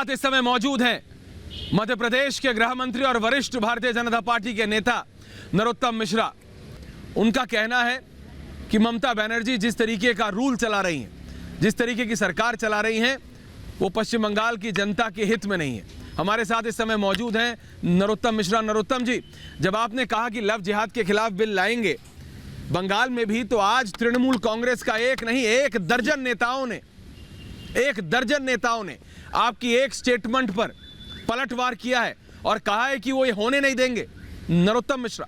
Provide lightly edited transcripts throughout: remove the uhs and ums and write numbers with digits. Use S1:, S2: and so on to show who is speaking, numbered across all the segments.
S1: साथ इस समय मौजूद हैं मध्य प्रदेश के गृह मंत्री और वरिष्ठ भारतीय जनता पार्टी के नेता नरोत्तम मिश्रा। उनका कहना है कि ममता बनर्जी जिस तरीके का रूल चला रही हैं, जिस तरीके की सरकार चला रही हैं, वो पश्चिम बंगाल की जनता के हित में नहीं है। हमारे साथ इस समय मौजूद हैं नरोत्तम मिश्रा। नरोत्तम जी, जब आपने कहा कि लव जिहाद के खिलाफ बिल लाएंगे बंगाल में भी, तो आज तृणमूल कांग्रेस का एक नहीं एक दर्जन नेताओं ने आपकी एक स्टेटमेंट पर पलटवार किया है और कहा है कि वो ये होने नहीं देंगे। नरोत्तम मिश्रा।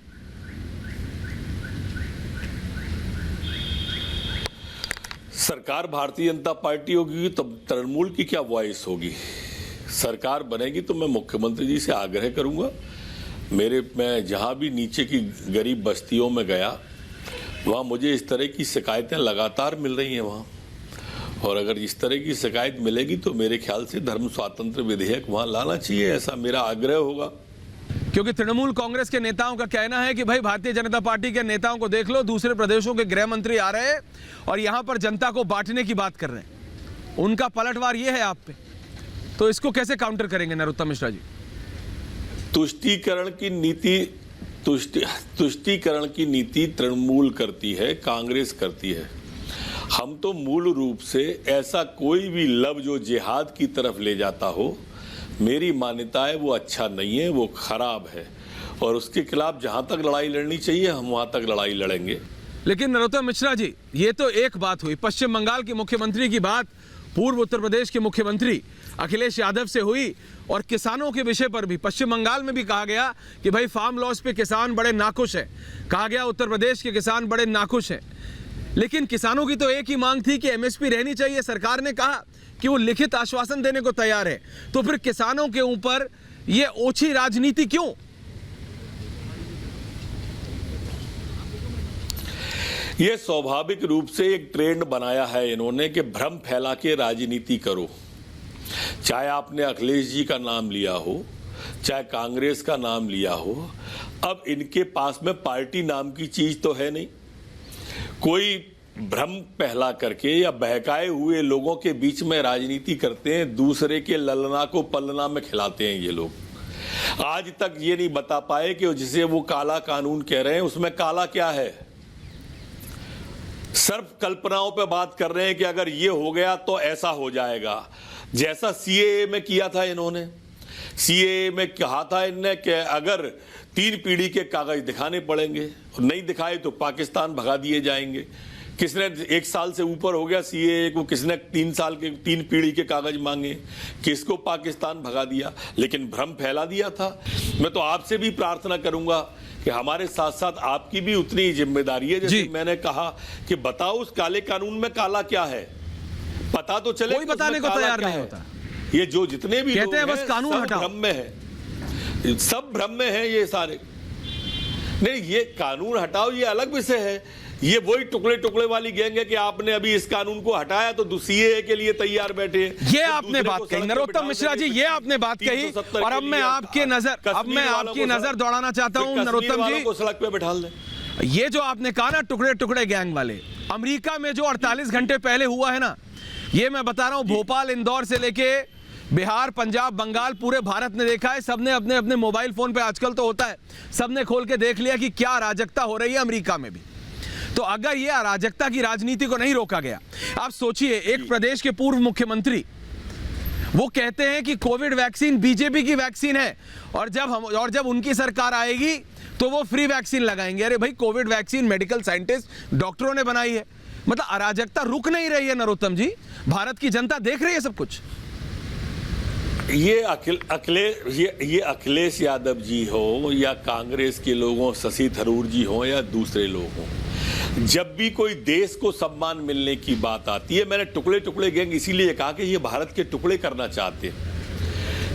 S2: सरकार भारतीय जनता पार्टी होगी तब तृणमूल की क्या वॉइस होगी? सरकार बनेगी तो मैं मुख्यमंत्री जी से आग्रह करूंगा, मैं जहां भी नीचे की गरीब बस्तियों में गया वहां मुझे इस तरह की शिकायतें लगातार मिल रही हैं वहां, और अगर इस तरह की शिकायत मिलेगी तो मेरे ख्याल से धर्म स्वातंत्र विधेयक वहां लाना चाहिए, ऐसा मेरा आग्रह होगा।
S1: क्योंकि तृणमूल कांग्रेस के नेताओं का कहना है कि भाई भारतीय जनता पार्टी के नेताओं को देख लो, दूसरे प्रदेशों के गृह मंत्री आ रहे हैं और यहां पर जनता को बांटने की बात कर रहे हैं। उनका पलटवार ये है आप पे, तो इसको कैसे काउंटर करेंगे नरोत्तम मिश्रा जी?
S2: तुष्टीकरण की नीति तृणमूल करती है, कांग्रेस करती है। हम तो मूल रूप से ऐसा कोई भी लव जो जिहाद की तरफ ले जाता हो, मेरी मान्यता है वो अच्छा नहीं है, वो खराब है, और उसके खिलाफ जहां तक लड़ाई लड़नी चाहिए हम वहां तक लड़ाई लड़ेंगे।
S1: लेकिन नरोत्तम मिश्रा जी, ये तो एक बात हुई, पश्चिम बंगाल के मुख्यमंत्री की बात पूर्व उत्तर प्रदेश के मुख्यमंत्री अखिलेश यादव से हुई, और किसानों के विषय पर भी पश्चिम बंगाल में भी कहा गया कि भाई फार्म लॉस पे किसान बड़े नाखुश हैं। कहा गया उत्तर प्रदेश के किसान बड़े नाखुश हैं। लेकिन किसानों की तो एक ही मांग थी कि एमएसपी रहनी चाहिए। सरकार ने कहा कि वो लिखित आश्वासन देने को तैयार है, तो फिर किसानों के ऊपर ये ओछी राजनीति क्यों?
S2: ये स्वाभाविक रूप से एक ट्रेंड बनाया है इन्होंने कि भ्रम फैला के राजनीति करो। चाहे आपने अखिलेश जी का नाम लिया हो, चाहे कांग्रेस का नाम लिया हो, अब इनके पास में पार्टी नाम की चीज तो है नहीं। कोई भ्रम फैला करके या बहकाए हुए लोगों के बीच में राजनीति करते हैं, दूसरे के ललना को पलना में खिलाते हैं ये लोग। आज तक ये नहीं बता पाए कि जिसे वो काला कानून कह रहे हैं उसमें काला क्या है। सिर्फ कल्पनाओं पे बात कर रहे हैं कि अगर ये हो गया तो ऐसा हो जाएगा, जैसा सीएए में किया था इन्होंने। सीएए में कहा था इनने कि अगर 3 पीढ़ी के कागज दिखाने पड़ेंगे, और नहीं दिखाए तो पाकिस्तान भगा दिए जाएंगे। किसने 1 साल से ऊपर हो गया सीएए को, किसने 3 पीढ़ी के कागज मांगे, किसको पाकिस्तान भगा दिया, लेकिन भ्रम फैला दिया था। मैं तो आपसे भी प्रार्थना करूंगा कि हमारे साथ साथ आपकी भी उतनी जिम्मेदारी है, जैसे मैंने कहा कि बताओ उस काले कानून में काला क्या है, पता तो चले।
S1: कोई बताने को तैयार नहीं होता।
S2: ये जो जितने भी
S1: कहते हैं बस कानून हटाओ,
S2: भ्रम में है, सब भ्रम में है ये सारे। नहीं, ये कानून हटाओ ये अलग विषय है। ये वही टुकड़े टुकड़े वाली गैंग है कि आपने अभी इस कानून को हटाया तो सीएए के लिए तैयार बैठे।
S1: ये आपने बात कही नरोत्तम मिश्रा जी, ये आपने बात कही, और अब मैं आपकी नजर दौड़ाना चाहता हूं नरोत्तम जी,
S2: सड़क पे बैठा ले।
S1: ये जो आपने कहा ना टुकड़े टुकड़े गैंग वाले, अमेरिका में जो 48 घंटे पहले हुआ है ना, ये मैं बता रहा हूं, भोपाल इंदौर से लेके बिहार, पंजाब, बंगाल, पूरे भारत ने देखा है। सबने अपने अपने मोबाइल फोन पे, आजकल तो होता है, सबने खोल के देख लिया कि क्या अराजकता हो रही है अमेरिका में भी। तो अगर ये अराजकता की राजनीति को नहीं रोका गया, आप सोचिए, एक प्रदेश के पूर्व मुख्यमंत्री वो कहते हैं कि कोविड वैक्सीन बीजेपी की वैक्सीन है, और जब उनकी सरकार आएगी तो वो फ्री वैक्सीन लगाएंगे। अरे भाई, कोविड वैक्सीन मेडिकल साइंटिस्ट डॉक्टरों ने बनाई है। मतलब अराजकता रुक नहीं रही है नरोत्तम जी, भारत की जनता देख रही है सब कुछ।
S2: ये अखिलेश यादव जी हो या कांग्रेस के लोग हो, शशि थरूर जी हो या दूसरे लोग हो, जब भी कोई देश को सम्मान मिलने की बात आती है, मैंने टुकड़े टुकड़े गैंग इसीलिए कहा कि ये भारत के टुकड़े करना चाहते हैं।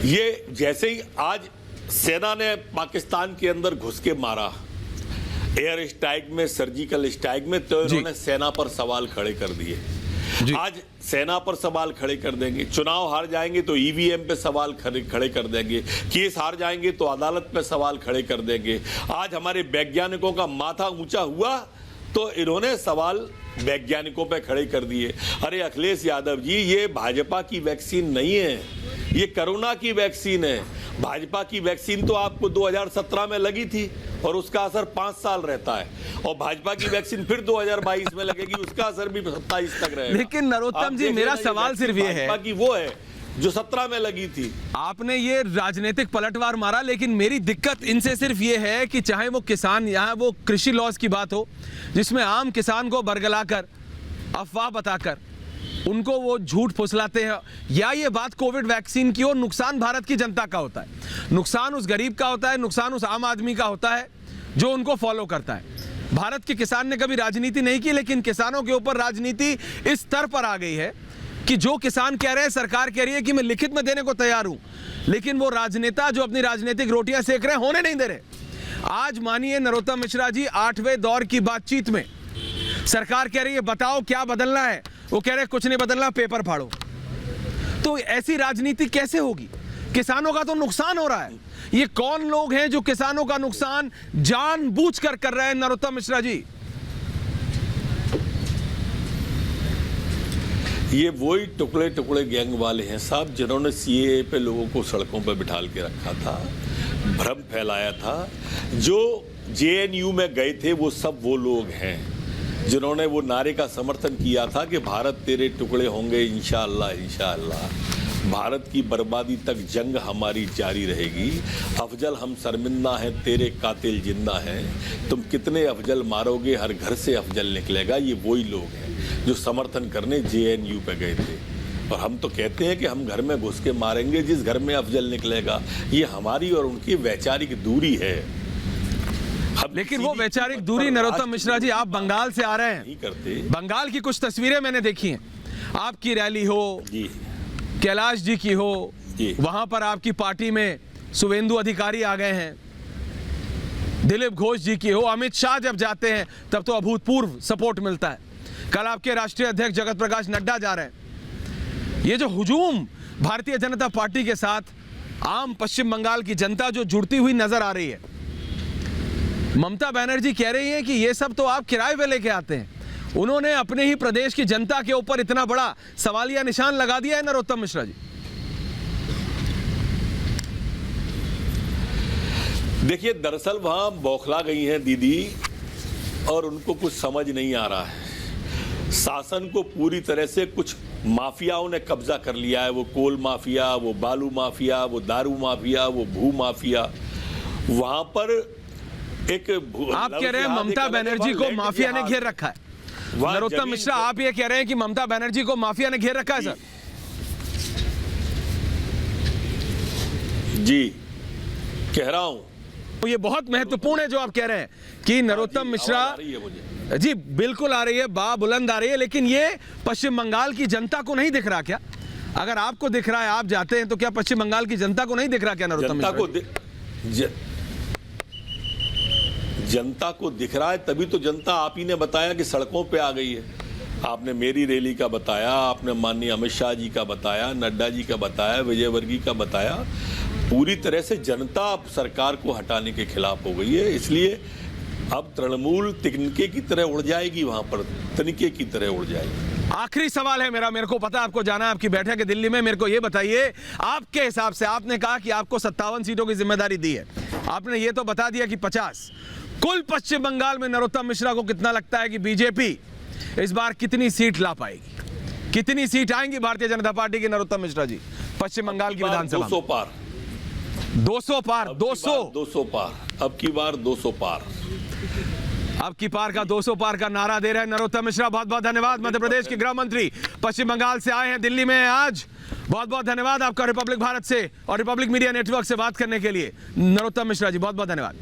S2: ये जैसे ही आज सेना ने पाकिस्तान के अंदर घुस के मारा, एयर स्ट्राइक में, सर्जिकल स्ट्राइक में, तो इन्होंने सेना पर सवाल खड़े कर दिए। आज सेना पर सवाल खड़े कर देंगे, चुनाव हार जाएंगे तो ईवीएम पे सवाल खड़े कर देंगे, केस हार जाएंगे तो अदालत पे सवाल खड़े कर देंगे। आज हमारे वैज्ञानिकों का माथा ऊंचा हुआ तो इन्होंने सवाल वैज्ञानिकों पे खड़े कर दिए। अरे अखिलेश यादव जी, ये भाजपा की वैक्सीन नहीं है, ये कोरोना की वैक्सीन है। भाजपा की वैक्सीन तो आपको 2017 में लगी थी और उसका असर 5 साल रहता है, और भाजपा की वैक्सीन फिर 2022 में लगेगी, उसका असर भी 27 तक रहेगा।
S1: लेकिन नरोत्तम जी, मेरा सवाल सिर्फ ये है,
S2: भाजपा की वो है जो 17 में लगी थी।
S1: आपने ये राजनीतिक पलटवार मारा, लेकिन मेरी दिक्कत इनसे सिर्फ ये है कि चाहे वो किसान, यहाँ वो कृषि लॉस की बात हो जिसमें आम किसान को बरगलाकर, अफवाह बताकर उनको वो झूठ फुसलाते हैं, या ये बात कोविड वैक्सीन की हो, नुकसान भारत की जनता का होता है, नुकसान उस गरीब का होता है, नुकसान उस आम आदमी का होता है जो उनको फॉलो करता है। भारत के किसान ने कभी राजनीति नहीं की, लेकिन किसानों के ऊपर राजनीति इस स्तर पर आ गई है कि जो किसान कह रहे हैं, सरकार कह रही है कि मैं लिखित में देने को तैयार हूं, लेकिन वो राजनेता जो अपनी राजनीतिक रोटियां सेक रहे हैं, होने नहीं दे रहे। आज मानिए नरोत्तम मिश्रा जी 8वें दौर की बातचीत में सरकार कह रही है बताओ क्या बदलना है, वो कह रहे कुछ नहीं बदलना, पेपर फाड़ो। तो ऐसी राजनीति कैसे होगी? किसानों का तो नुकसान हो रहा है। ये कौन लोग हैं जो किसानों का नुकसान जानबूझकर कर रहे हैं नरोत्तम मिश्रा जी?
S2: ये वही टुकड़े टुकड़े गैंग वाले हैं साहब, जिन्होंने सीएए पे लोगों को सड़कों पर बिठाल के रखा था, भ्रम फैलाया था। जो जेएनयू में गए थे वो सब वो लोग हैं जिन्होंने वो नारे का समर्थन किया था कि भारत तेरे टुकड़े होंगे इंशाअल्लाह इंशाअल्लाह, भारत की बर्बादी तक जंग हमारी जारी रहेगी, अफजल हम शर्मिंदा हैं, तेरे कातिल जिंदा हैं, तुम कितने अफजल मारोगे हर घर से अफजल निकलेगा। ये वही लोग हैं जो समर्थन करने जेएनयू पे गए थे। और हम तो कहते हैं कि हम घर में घुस के मारेंगे जिस घर में अफजल निकलेगा। ये हमारी और उनकी वैचारिक दूरी है।
S1: लेकिन वो वैचारिक दूरी नरोत्तम मिश्रा जी, आप बंगाल से आ रहे हैं,
S2: नहीं करते।
S1: बंगाल की कुछ तस्वीरें मैंने देखी हैं, आपकी रैली हो
S2: जी,
S1: कैलाश जी की हो, वहां पर आपकी पार्टी में शुभेंदु अधिकारी आ गए हैं, दिलीप घोष जी की हो, अमित शाह जब जाते हैं तब तो अभूतपूर्व सपोर्ट मिलता है। कल आपके राष्ट्रीय अध्यक्ष जगत प्रकाश नड्डा जा रहे हैं। ये जो हुजूम भारतीय जनता पार्टी के साथ आम पश्चिम बंगाल की जनता जो जुड़ती हुई नजर आ रही है, ममता बनर्जी कह रही है कि ये सब तो आप किराए पे लेके आते हैं। उन्होंने अपने ही प्रदेश की जनता के ऊपर इतना बड़ा सवालिया निशान लगा दिया है नरोत्तम मिश्रा जी।
S2: देखिए, दरअसल वहां बौखला गई हैं दीदी, और उनको कुछ समझ नहीं आ रहा है। शासन को पूरी तरह से कुछ माफियाओं ने कब्जा कर लिया है। वो कोल माफिया, वो बालू माफिया, वो दारू माफिया, वो भू माफिया। वहां पर एक
S1: आप कह रहे हैं ममता बनर्जी को माफिया ने घेर रखा है। नरोत्तम मिश्रा, आप ये कह रहे हैं कि ममता बनर्जी को माफिया ने घेर रखा है सर?
S2: जी, कह रहा हूं।
S1: तो ये बहुत महत्वपूर्ण है जो आप कह रहे हैं कि नरोत्तम मिश्रा जी, बिल्कुल आ रही है, बा बुलंद आ रही है, लेकिन ये पश्चिम बंगाल की जनता को नहीं दिख रहा क्या? अगर आपको दिख रहा है, आप जाते हैं, तो क्या पश्चिम बंगाल की जनता को नहीं दिख रहा क्या नरोत्तम मिश्रा?
S2: जनता को दिख रहा है, तभी तो जनता आप ही ने बताया कि सड़कों पे आ गई है। आपने मेरी रैली का बताया, आपने माननीय अमित शाह जी का बताया, नड्डा जी का बताया, विजयवर्गीय का बताया। पूरी तरह से जनता अब सरकार को हटाने के खिलाफ हो गई है। इसलिए अब तृणमूल तिनके की तरह उड़ जाएगी, वहां पर तिनके की तरह उड़ जाएगी।
S1: आखिरी सवाल है मेरे को पता है आपको जाना है, आपकी बैठक है दिल्ली में। मेरे को ये बताइए, आपके हिसाब से, आपने कहा कि आपको 57 सीटों की जिम्मेदारी दी है, आपने ये तो बता दिया कि 50, कुल पश्चिम बंगाल में नरोत्तम मिश्रा को कितना लगता है कि बीजेपी इस बार कितनी सीट ला पाएगी? कितनी सीट आएंगी भारतीय जनता पार्टी की नरोत्तम मिश्रा जी पश्चिम बंगाल की विधानसभा?
S2: 200 पार।
S1: 200 पार?
S2: 200 पार, अब की बार 200 पार।
S1: अब की पार का 200 पार का नारा दे रहे हैं नरोत्तम मिश्रा। बहुत बहुत धन्यवाद। मध्य प्रदेश के गृह मंत्री पश्चिम बंगाल से आए हैं, दिल्ली में आज। बहुत बहुत धन्यवाद आपका रिपब्लिक भारत से और रिपब्लिक मीडिया नेटवर्क से बात करने के लिए नरोत्तम मिश्रा जी, बहुत बहुत धन्यवाद।